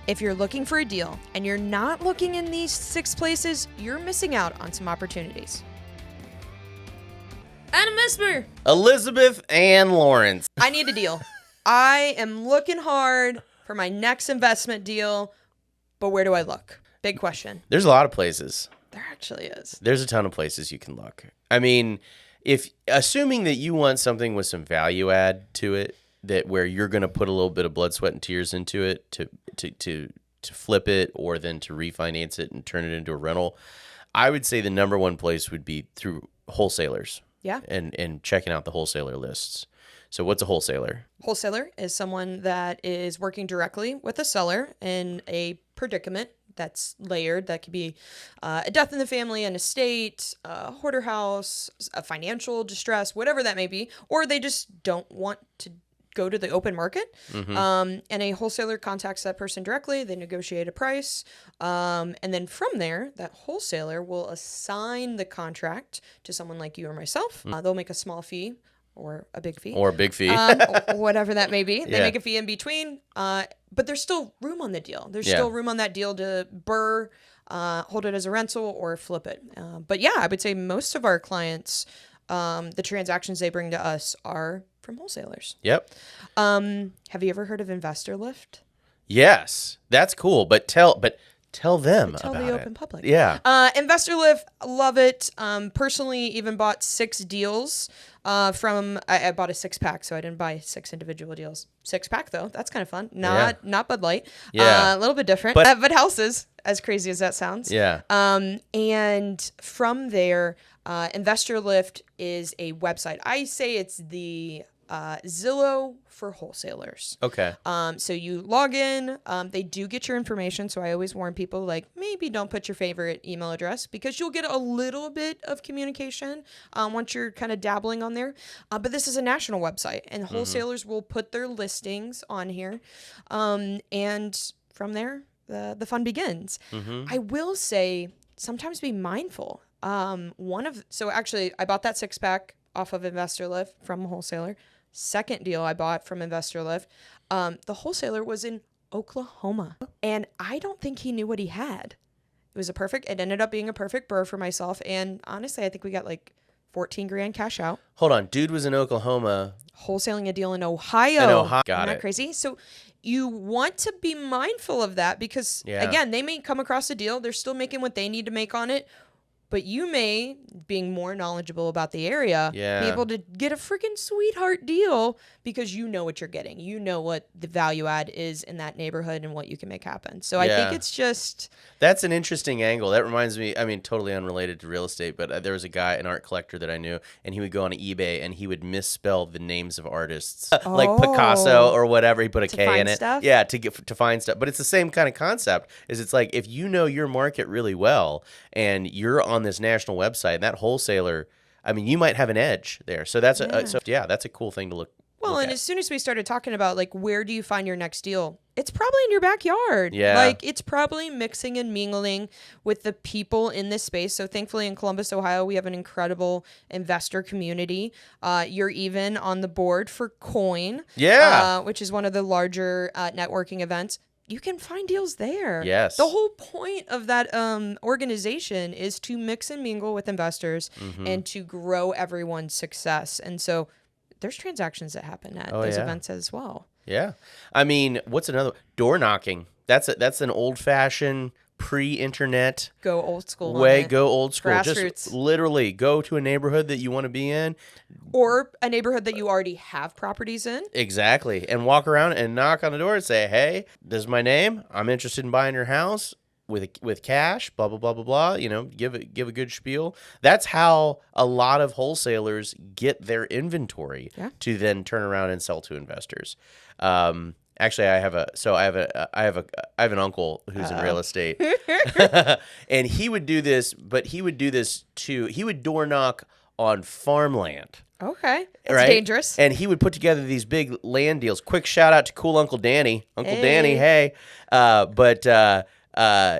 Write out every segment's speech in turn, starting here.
If you're looking for a deal and you're not looking in these 6 places, you're missing out on some opportunities. Adam Mesmer. Elizabeth Ann Lawrence. I need a deal. I am looking hard for my next investment deal, but where do I look? Big question. There's a lot of places. There actually is. There's a ton of places you can look. I mean, assuming that you want something with some value add to it, that where you're going to put a little bit of blood, sweat, and tears into it to flip it or then to refinance it and turn it into a rental, I would say the number one place would be through wholesalers. Yeah. And checking out the wholesaler lists. So what's a wholesaler? Wholesaler is someone that is working directly with a seller in a predicament that's layered. That could be a death in the family, an estate, a hoarder house, a financial distress, whatever that may be, or they just don't want to go to the open market. And a wholesaler contacts that person directly. They negotiate a price. And then from there, that wholesaler will assign the contract to someone like you or myself. They'll make a small fee or a big fee. Or a big fee. Whatever that may be. They Yeah. make a fee in between. But there's still room on the deal. There's Yeah. still room on that deal to hold it as a rental or flip it. But yeah, I would say most of our clients, the transactions they bring to us are from wholesalers. Yep. Have you ever heard of Investor Lift? Yes, that's cool. But tell them Tell about the it. open public. Yeah. Investor Lift, love it. Personally, even bought 6 deals from. I bought a 6-pack, so I didn't buy 6 individual deals. 6-pack though, that's kind of fun. Not Bud Light. Yeah. A little bit different, but houses. As crazy as that sounds. Yeah. And from there, Investor Lift is a website. I say it's the Zillow for wholesalers. Okay. So you log in, they do get your information. So I always warn people, like, maybe don't put your favorite email address because you'll get a little bit of communication once you're kind of dabbling on there. But this is a national website and wholesalers will put their listings on here. And from there, the fun begins. I will say sometimes be mindful. So actually I bought that 6-pack off of Investor Lift from a wholesaler. Second deal I bought from Investor Lift, the wholesaler was in Oklahoma, and I don't think he knew what he had. It ended up being a perfect burr for myself, and honestly, I think we got like 14 grand cash out. Hold on. Dude was in Oklahoma. Wholesaling a deal in Ohio. Got Isn't that it. crazy? So you want to be mindful of that because, again, they may come across a deal. They're still making what they need to make on it. But you may, being more knowledgeable about the area, be able to get a freaking sweetheart deal because you know what you're getting. You know what the value add is in that neighborhood and what you can make happen. So I think it's just... That's an interesting angle. That reminds me, I mean, totally unrelated to real estate, but there was a guy, an art collector that I knew, and he would go on eBay and he would misspell the names of artists. Like Picasso or whatever. He put a K in it. Stuff? Yeah, to find stuff. But it's the same kind of concept. It's like if you know your market really well and you're on this national website and that wholesaler, I mean, you might have an edge there. So that's that's a cool thing to look. Well, and as soon as we started talking about like where do you find your next deal, it's probably in your backyard. Yeah. Like it's probably mixing and mingling with the people in this space. So thankfully in Columbus, Ohio, we have an incredible investor community. You're even on the board for Coin. Yeah. Which is one of the larger networking events. You can find deals there. Yes. The whole point of that organization is to mix and mingle with investors and to grow everyone's success. And so there's transactions that happen at those events as well. Yeah. I mean, what's another? Door knocking. That's an old-fashioned pre-internet Go old school. way. Go old school. Grassroots. Just literally go to a neighborhood that you want to be in. Or a neighborhood that you already have properties in. Exactly. And walk around and knock on the door and say, hey, this is my name. I'm interested in buying your house with cash, blah, blah, blah, blah, blah. You know, give a good spiel. That's how a lot of wholesalers get their inventory to then turn around and sell to investors. Actually, I have an uncle who's in real estate, and he would do this, but he would do this too. He would door knock on farmland. Okay. It's right? dangerous. And he would put together these big land deals. Quick shout out to cool Uncle Danny. Danny, hey. But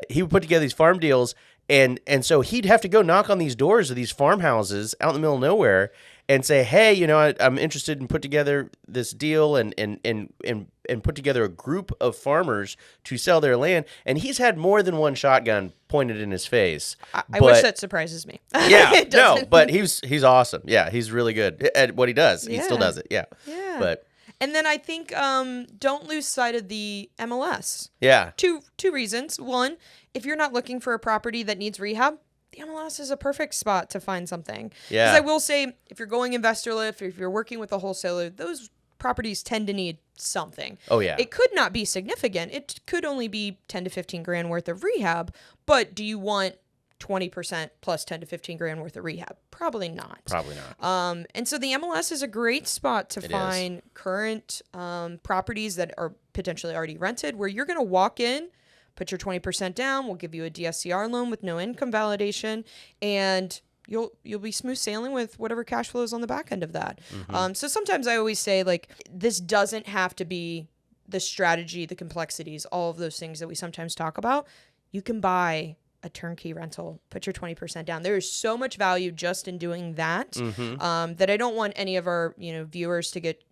he would put together these farm deals, and so he'd have to go knock on these doors of these farmhouses out in the middle of nowhere, and say, hey, I'm interested in put together this deal and put together a group of farmers to sell their land. And he's had more than one shotgun pointed in his face. I wish that surprises me. Yeah, It no, doesn't. but he's awesome. Yeah, he's really good at what he does. He still Yeah. does it. Yeah. Yeah. But And then I think don't lose sight of the MLS. yeah. Two reasons. One, if you're not looking for a property that needs rehab, the MLS is a perfect spot to find something. Yeah. Because I will say, if you're going investor lift, if you're working with a wholesaler, those properties tend to need something. Oh, yeah. It could not be significant. It could only be 10 to 15 grand worth of rehab. But do you want 20% plus 10 to 15 grand worth of rehab? Probably not. Probably not. And so the MLS is a great spot to It find current properties that are potentially already rented, where you're going to walk in, put your 20% down. We'll give you a DSCR loan with no income validation, and you'll be smooth sailing with whatever cash flow is on the back end of that. So sometimes I always say, like, this doesn't have to be the strategy, the complexities, all of those things that we sometimes talk about. You can buy a turnkey rental, put your 20% down. There is so much value just in doing that, that I don't want any of our viewers to get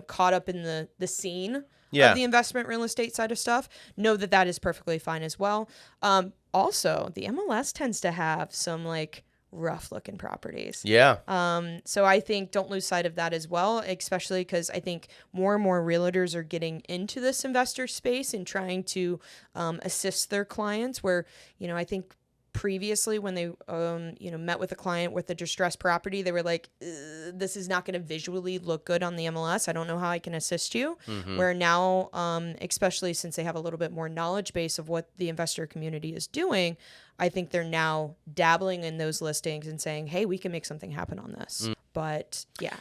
caught up in the scene Yeah. of the investment real estate side of stuff. Know that is perfectly fine as well. Also, the MLS tends to have some like rough looking properties. Yeah. So I think don't lose sight of that as well, especially because I think more and more realtors are getting into this investor space and trying to assist their clients where, I think previously when they, met with a client with a distressed property, they were like, this is not going to visually look good on the MLS. I don't know how I can assist you. Where now, especially since they have a little bit more knowledge base of what the investor community is doing, I think they're now dabbling in those listings and saying, hey, we can make something happen on this. But yeah.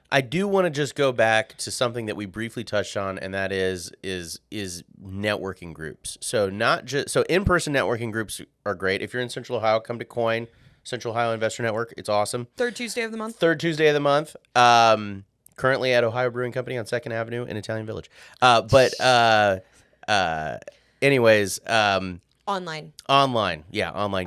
I do want to just go back to something that we briefly touched on, and that is networking groups. So not just in-person networking groups are great. If you're in Central Ohio, come to COIN, Central Ohio Investor Network. It's awesome. Third Tuesday of the month. Third Tuesday of the month. Currently at Ohio Brewing Company on 2nd Avenue in Italian Village. Anyways. Online. Online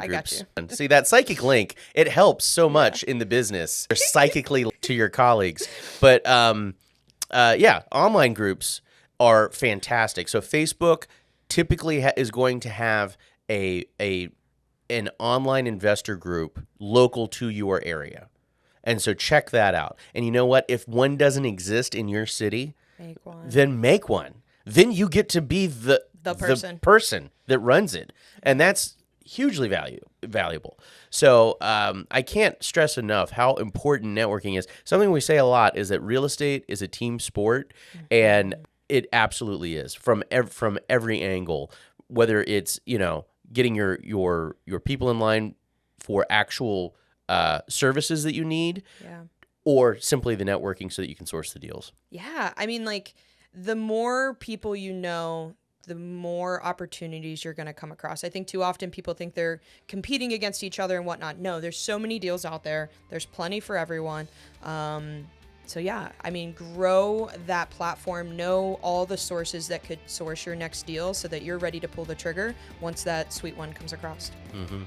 I got groups. See, that psychic link, it helps so much in the business. You're psychically to your colleagues. But online groups are fantastic. So Facebook typically is going to have an online investor group local to your area. And so check that out. And you know what? If one doesn't exist in your city, then make one. Then you get to be the person that runs it. And that's hugely valuable. So I can't stress enough how important networking is. Something we say a lot is that real estate is a team sport, and it absolutely is from every angle, whether it's, getting your people in line for actual services that you need, or simply the networking so that you can source the deals. Yeah. I mean, like, the more people the more opportunities you're going to come across. I think too often people think they're competing against each other and whatnot. No, there's so many deals out there. There's plenty for everyone. So yeah, I mean, grow that platform. Know all the sources that could source your next deal so that you're ready to pull the trigger once that sweet one comes across. Mm-hmm.